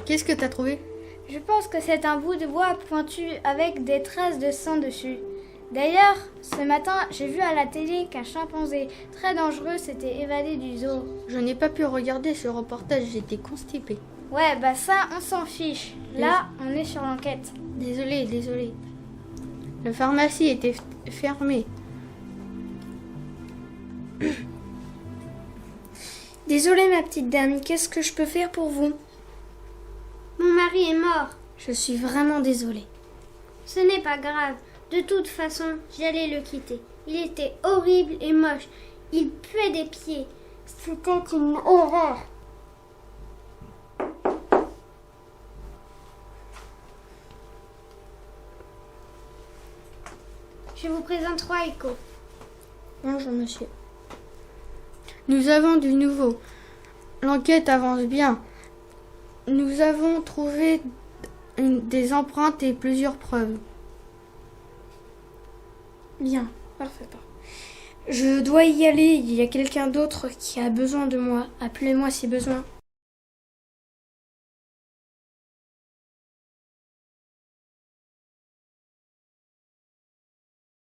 qu'est-ce que t'as trouvé? Je pense que c'est un bout de bois pointu avec des traces de sang dessus. D'ailleurs, ce matin, j'ai vu à la télé qu'un chimpanzé très dangereux s'était évadé du zoo. Je n'ai pas pu regarder ce reportage, j'étais constipée. Ouais, bah ça, on s'en fiche. Là, on est sur l'enquête. Désolée. La pharmacie était fermée. Désolée ma petite dame, qu'est-ce que je peux faire pour vous? Mon mari est mort. Je suis vraiment désolée. Ce n'est pas grave. De toute façon, j'allais le quitter. Il était horrible et moche. Il puait des pieds. C'était une horreur. Je vous présente Roaiko. Bonjour monsieur. Nous avons du nouveau. L'enquête avance bien. Nous avons trouvé des empreintes et plusieurs preuves. Bien, parfait. Je dois y aller, il y a quelqu'un d'autre qui a besoin de moi. Appelez-moi si besoin.